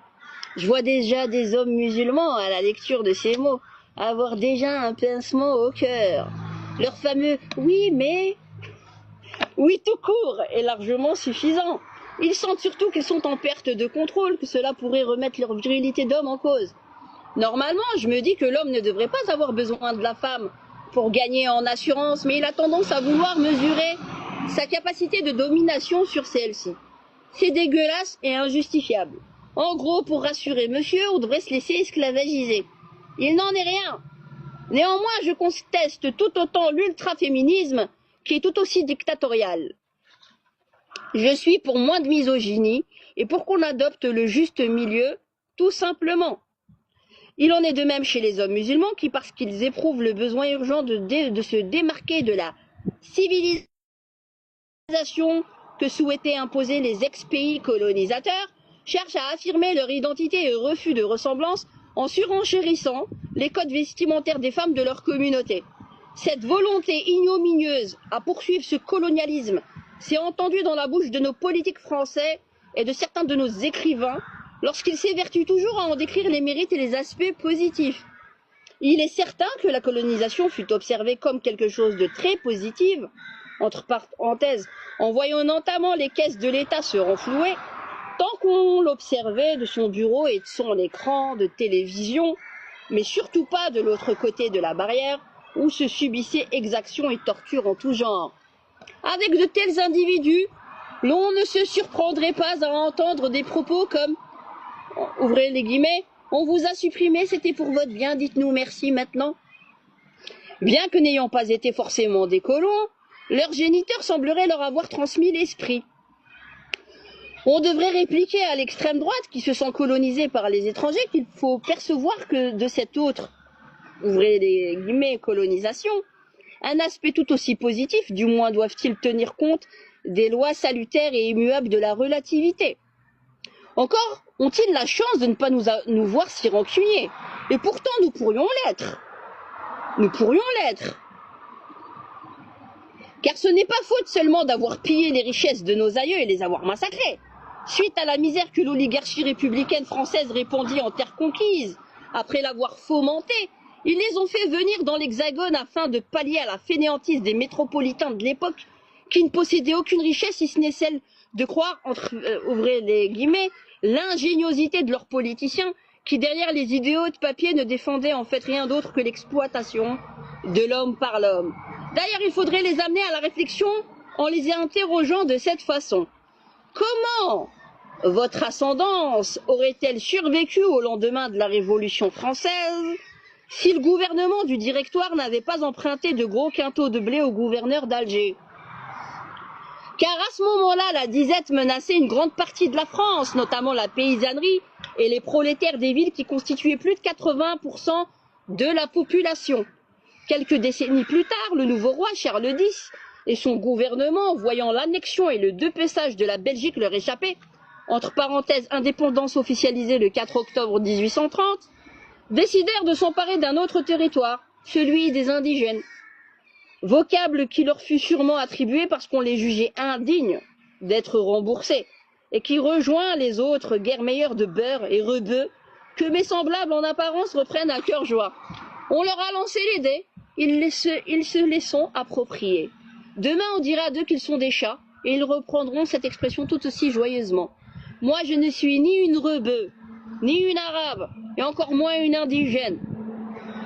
Je vois déjà des hommes musulmans, à la lecture de ces mots, avoir déjà un pincement au cœur. Leur fameux « oui, mais » oui tout court est largement suffisant. Ils sentent surtout qu'ils sont en perte de contrôle, que cela pourrait remettre leur virilité d'homme en cause. Normalement, je me dis que l'homme ne devrait pas avoir besoin de la femme pour gagner en assurance, mais il a tendance à vouloir mesurer sa capacité de domination sur celle-ci. C'est dégueulasse et injustifiable. En gros, pour rassurer monsieur, on devrait se laisser esclavagiser. Il n'en est rien. Néanmoins, je conteste tout autant l'ultra-féminisme qui est tout aussi dictatorial. Je suis pour moins de misogynie et pour qu'on adopte le juste milieu, tout simplement. Il en est de même chez les hommes musulmans qui, parce qu'ils éprouvent le besoin urgent de se démarquer de la civilisation que souhaitaient imposer les ex-pays colonisateurs, cherchent à affirmer leur identité et refus de ressemblance en surenchérissant les codes vestimentaires des femmes de leur communauté. Cette volonté ignominieuse à poursuivre ce colonialisme s'est entendue dans la bouche de nos politiques français et de certains de nos écrivains lorsqu'ils s'évertuent toujours à en décrire les mérites et les aspects positifs. Il est certain que la colonisation fut observée comme quelque chose de très positif, entre parenthèses, en voyant notamment les caisses de l'État se renflouer, tant qu'on l'observait de son bureau et de son écran de télévision, mais surtout pas de l'autre côté de la barrière, où se subissaient exactions et tortures en tout genre. Avec de tels individus, l'on ne se surprendrait pas à entendre des propos comme, ouvrez les guillemets, on vous a supprimé, c'était pour votre bien, dites-nous merci maintenant. Bien que n'ayant pas été forcément des colons, leurs géniteurs sembleraient leur avoir transmis l'esprit. On devrait répliquer à l'extrême droite qui se sent colonisée par les étrangers qu'il faut percevoir que de cette autre, ouvrez les guillemets, colonisation, un aspect tout aussi positif, du moins doivent-ils tenir compte des lois salutaires et immuables de la relativité. Encore ont-ils la chance de ne pas nous voir si rancuniers, et pourtant nous pourrions l'être. Nous pourrions l'être. Car ce n'est pas faute seulement d'avoir pillé les richesses de nos aïeux et les avoir massacrés. Suite à la misère que l'oligarchie républicaine française répandit en terre conquise, après l'avoir fomentée, ils les ont fait venir dans l'Hexagone afin de pallier à la fainéantise des métropolitains de l'époque qui ne possédaient aucune richesse si ce n'est celle de croire, ouvrez les guillemets, l'ingéniosité de leurs politiciens qui derrière les idéaux de papier ne défendaient en fait rien d'autre que l'exploitation de l'homme par l'homme. D'ailleurs, il faudrait les amener à la réflexion en les interrogeant de cette façon. Comment votre ascendance aurait-elle survécu au lendemain de la Révolution française si le gouvernement du Directoire n'avait pas emprunté de gros quintaux de blé au gouverneur d'Alger? Car à ce moment-là, la disette menaçait une grande partie de la France, notamment la paysannerie et les prolétaires des villes qui constituaient plus de 80% de la population. Quelques décennies plus tard, le nouveau roi Charles X et son gouvernement, voyant l'annexion et le dépeçage de la Belgique leur échapper, entre parenthèses indépendance officialisée le 4 octobre 1830, décidèrent de s'emparer d'un autre territoire, celui des indigènes. Vocable qui leur fut sûrement attribué parce qu'on les jugeait indignes d'être remboursés, et qui rejoint les autres guère meilleurs de beurre et rebeux que mes semblables en apparence reprennent à cœur joie. On leur a lancé les dés, ils se les sont appropriés. Demain on dira d'eux qu'ils sont des chats, et ils reprendront cette expression tout aussi joyeusement. Moi je ne suis ni une rebeu, ni une arabe, et encore moins une indigène.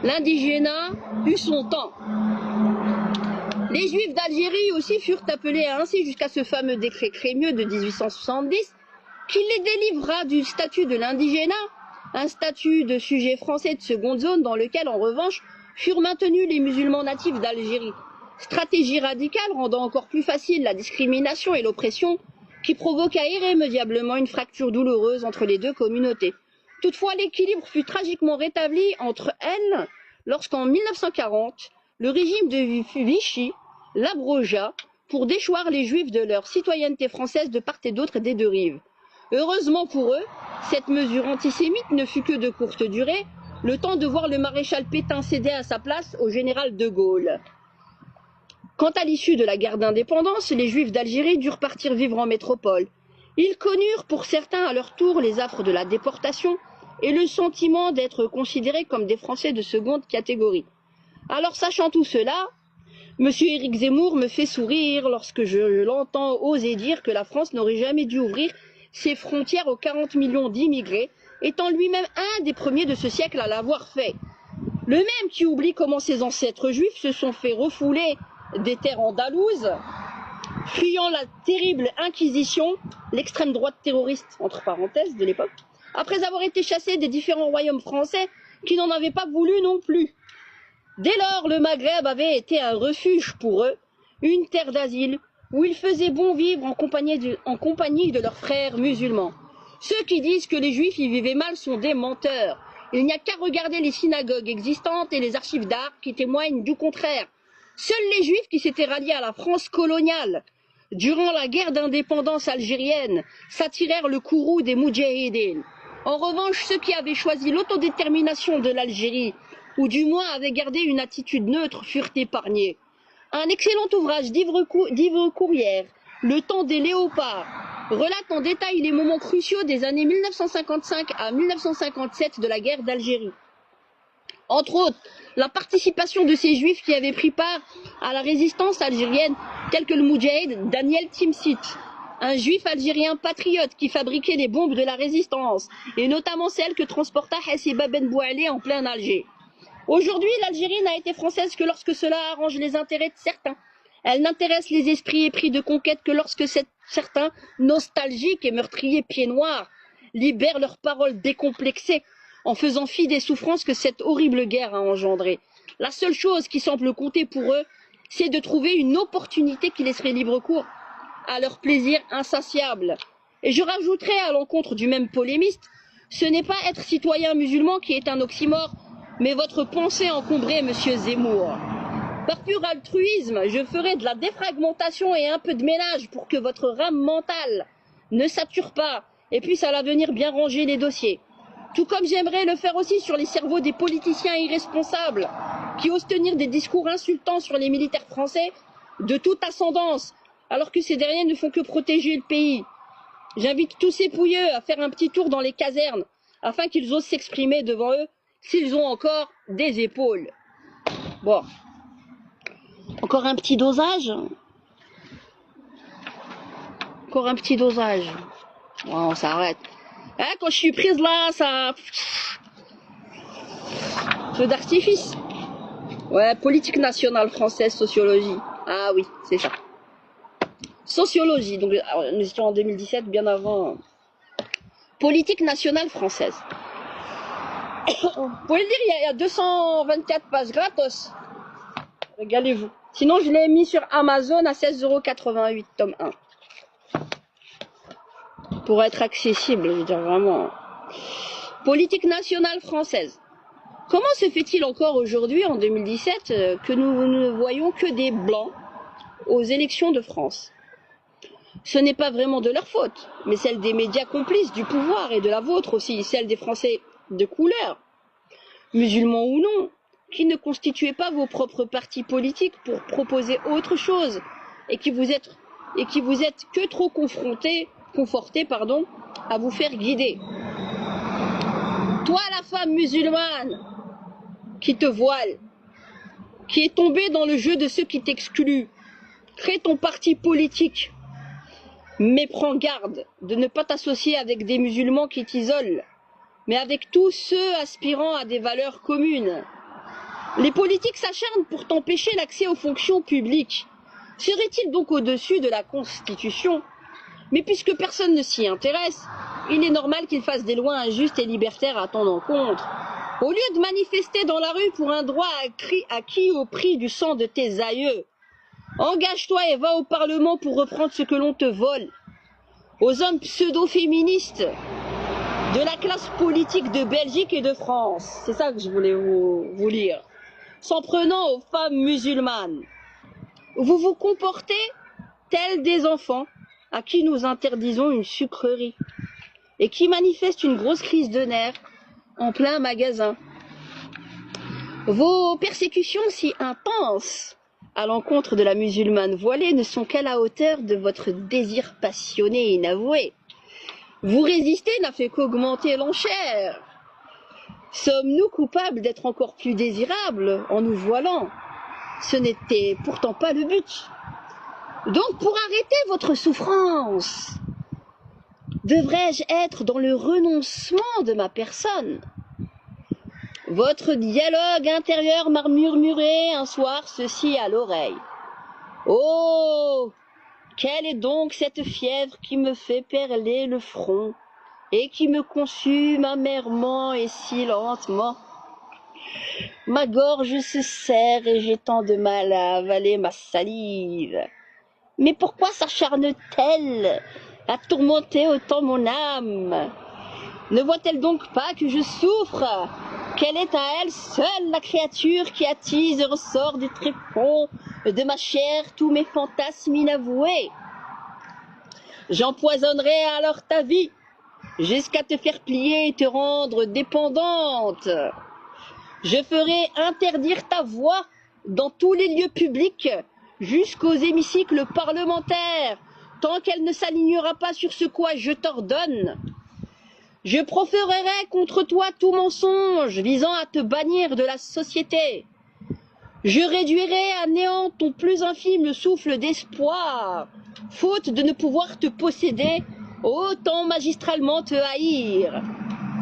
L'indigénat eut son temps. Les Juifs d'Algérie aussi furent appelés ainsi jusqu'à ce fameux décret Crémieux de 1870 qui les délivra du statut de l'indigénat, un statut de sujet français de seconde zone dans lequel en revanche furent maintenus les musulmans natifs d'Algérie. Stratégie radicale rendant encore plus facile la discrimination et l'oppression qui provoqua irrémédiablement une fracture douloureuse entre les deux communautés. Toutefois, l'équilibre fut tragiquement rétabli entre elles lorsqu'en 1940, le régime de Vichy l'abrogea pour déchoir les Juifs de leur citoyenneté française de part et d'autre des deux rives. Heureusement pour eux, cette mesure antisémite ne fut que de courte durée, le temps de voir le maréchal Pétain céder à sa place au général de Gaulle. Quant à l'issue de la guerre d'indépendance, les Juifs d'Algérie durent partir vivre en métropole. Ils connurent pour certains à leur tour les affres de la déportation et le sentiment d'être considérés comme des Français de seconde catégorie. Alors sachant tout cela, M. Éric Zemmour me fait sourire lorsque je l'entends oser dire que la France n'aurait jamais dû ouvrir ses frontières aux 40 millions d'immigrés, étant lui-même un des premiers de ce siècle à l'avoir fait. Le même qui oublie comment ses ancêtres juifs se sont fait refouler des terres andalouses, fuyant la terrible inquisition, l'extrême droite terroriste, entre parenthèses, de l'époque, après avoir été chassés des différents royaumes français qui n'en avaient pas voulu non plus. Dès lors, le Maghreb avait été un refuge pour eux, une terre d'asile, où il faisait bon vivre en compagnie de leurs frères musulmans. Ceux qui disent que les Juifs y vivaient mal sont des menteurs. Il n'y a qu'à regarder les synagogues existantes et les archives d'art qui témoignent du contraire. Seuls les Juifs qui s'étaient ralliés à la France coloniale, durant la guerre d'indépendance algérienne, s'attirèrent le courroux des Moudjahidines. En revanche, ceux qui avaient choisi l'autodétermination de l'Algérie, ou du moins avaient gardé une attitude neutre, furent épargnés. Un excellent ouvrage d'Yves Courrière, Le temps des léopards, relate en détail les moments cruciaux des années 1955 à 1957 de la guerre d'Algérie. Entre autres, la participation de ces juifs qui avaient pris part à la résistance algérienne, tels que le moudjahid Daniel Timsit, un juif algérien patriote qui fabriquait les bombes de la résistance, et notamment celles que transporta Hassiba Ben Boualé en plein Alger. Aujourd'hui, l'Algérie n'a été française que lorsque cela arrange les intérêts de certains. Elle n'intéresse les esprits épris de conquête que lorsque certains, nostalgiques et meurtriers pieds noirs, libèrent leurs paroles décomplexées en faisant fi des souffrances que cette horrible guerre a engendrées. La seule chose qui semble compter pour eux, c'est de trouver une opportunité qui laisserait libre cours à leur plaisir insatiable. Et je rajouterai à l'encontre du même polémiste, ce n'est pas être citoyen musulman qui est un oxymore, mais votre pensée encombrée, monsieur Zemmour. Par pur altruisme, je ferai de la défragmentation et un peu de ménage pour que votre rame mentale ne sature pas et puisse à l'avenir bien ranger les dossiers. Tout comme j'aimerais le faire aussi sur les cerveaux des politiciens irresponsables qui osent tenir des discours insultants sur les militaires français de toute ascendance, alors que ces derniers ne font que protéger le pays. J'invite tous ces pouilleux à faire un petit tour dans les casernes afin qu'ils osent s'exprimer devant eux s'ils ont encore des épaules. Bon, encore un petit dosage. Encore un petit dosage. Bon, on s'arrête. Hein, quand je suis prise là, ça... Feu d'artifice. Ouais, politique nationale française, sociologie. Ah oui, c'est ça. Sociologie, donc nous étions en 2017, bien avant. Politique nationale française. Vous pouvez le dire, il y a 224 pages gratos. Régalez-vous. Sinon, je l'ai mis sur Amazon à 16,88 €, tome 1. Pour être accessible, je veux dire vraiment. Politique nationale française. Comment se fait-il encore aujourd'hui, en 2017, que nous ne voyons que des blancs aux élections de France? Ce n'est pas vraiment de leur faute, mais celle des médias complices du pouvoir et de la vôtre aussi, celle des Français de couleur, musulmans ou non, qui ne constituez pas vos propres partis politiques pour proposer autre chose et qui vous êtes que trop confortés, à vous faire guider. Toi, la femme musulmane qui te voile, qui est tombée dans le jeu de ceux qui t'excluent, crée ton parti politique, mais prends garde de ne pas t'associer avec des musulmans qui t'isolent, mais avec tous ceux aspirant à des valeurs communes. Les politiques s'acharnent pour t'empêcher l'accès aux fonctions publiques. Serait-il donc au-dessus de la Constitution? Mais puisque personne ne s'y intéresse, il est normal qu'ils fassent des lois injustes et libertaires à ton encontre. Au lieu de manifester dans la rue pour un droit acquis au prix du sang de tes aïeux, engage-toi et va au Parlement pour reprendre ce que l'on te vole. Aux hommes pseudo-féministes de la classe politique de Belgique et de France, c'est ça que je voulais vous lire, s'en prenant aux femmes musulmanes. Vous vous comportez tels des enfants à qui nous interdisons une sucrerie et qui manifestent une grosse crise de nerfs en plein magasin. Vos persécutions si intenses à l'encontre de la musulmane voilée ne sont qu'à la hauteur de votre désir passionné et inavoué. Vous résister n'a fait qu'augmenter l'enchère. Sommes-nous coupables d'être encore plus désirables en nous voilant? Ce n'était pourtant pas le but. Donc pour arrêter votre souffrance, devrais-je être dans le renoncement de ma personne? Votre dialogue intérieur m'a murmuré un soir ceci à l'oreille. Oh, quelle est donc cette fièvre qui me fait perler le front et qui me consume amèrement et si lentement? Ma gorge se serre et j'ai tant de mal à avaler ma salive. Mais pourquoi s'acharne-t-elle à tourmenter autant mon âme? Ne voit-elle donc pas que je souffre? Qu'elle est à elle seule la créature qui attise et ressort du tréfonds de ma chair tous mes fantasmes inavoués? J'empoisonnerai alors ta vie jusqu'à te faire plier et te rendre dépendante. Je ferai interdire ta voix dans tous les lieux publics jusqu'aux hémicycles parlementaires tant qu'elle ne s'alignera pas sur ce quoi je t'ordonne. Je proférerai contre toi tout mensonge visant à te bannir de la société. Je réduirai à néant ton plus infime souffle d'espoir, faute de ne pouvoir te posséder, autant magistralement te haïr.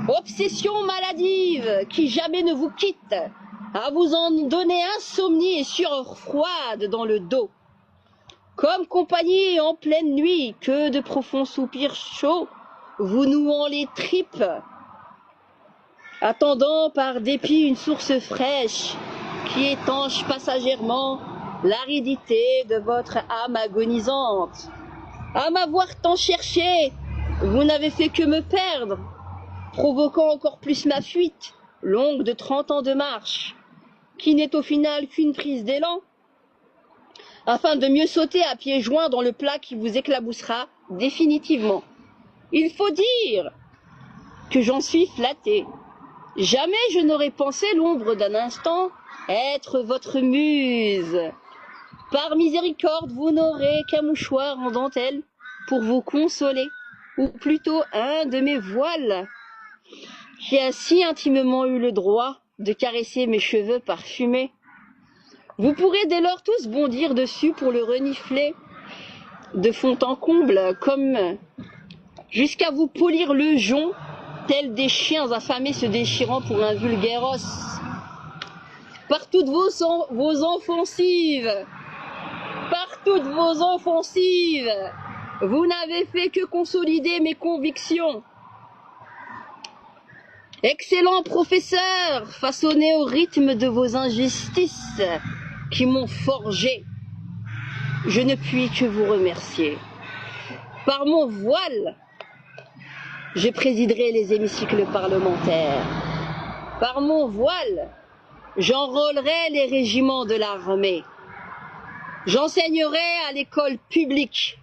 Obsession maladive qui jamais ne vous quitte, à vous en donner insomnie et sueur froide dans le dos. Comme compagnie en pleine nuit, que de profonds soupirs chauds, vous nouant les tripes, attendant par dépit une source fraîche qui étanche passagèrement l'aridité de votre âme agonisante. À m'avoir tant cherché, Vous n'avez fait que me perdre, provoquant encore plus ma fuite, longue de 30 ans de marche, qui n'est au final qu'une prise d'élan, afin de mieux sauter à pieds joints dans le plat qui vous éclaboussera définitivement. Il faut dire que j'en suis flatté. Jamais je n'aurais pensé l'ombre d'un instant être votre muse. Par miséricorde, vous n'aurez qu'un mouchoir en dentelle pour vous consoler, ou plutôt un de mes voiles, qui a si intimement eu le droit de caresser mes cheveux parfumés. Vous pourrez dès lors tous bondir dessus pour le renifler de fond en comble, comme jusqu'à vous polir le jonc, tels des chiens affamés se déchirant pour un vulgaire os. Par toutes vos offensives, vous n'avez fait que consolider mes convictions. Excellent professeur, façonné au rythme de vos injustices qui m'ont forgé, je ne puis que vous remercier. Par mon voile, je présiderai les hémicycles parlementaires. Par mon voile, j'enrôlerai les régiments de l'armée. J'enseignerai à l'école publique.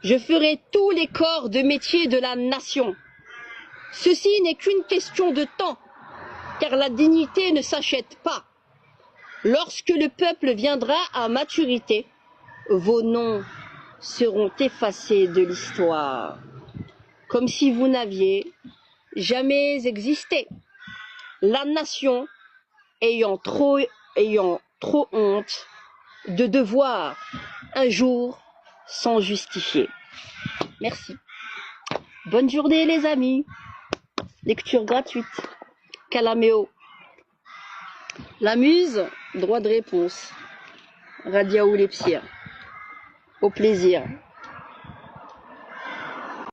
Je ferai tous les corps de métier de la nation. Ceci n'est qu'une question de temps, car la dignité ne s'achète pas. Lorsque le peuple viendra à maturité, vos noms seront effacés de l'histoire, comme si vous n'aviez jamais existé. La nation ayant trop honte de devoir un jour s'en justifier. Merci. Bonne journée les amis. Lecture gratuite. Calaméo. La muse, droit de réponse. Radiaou Lepsir. Au plaisir.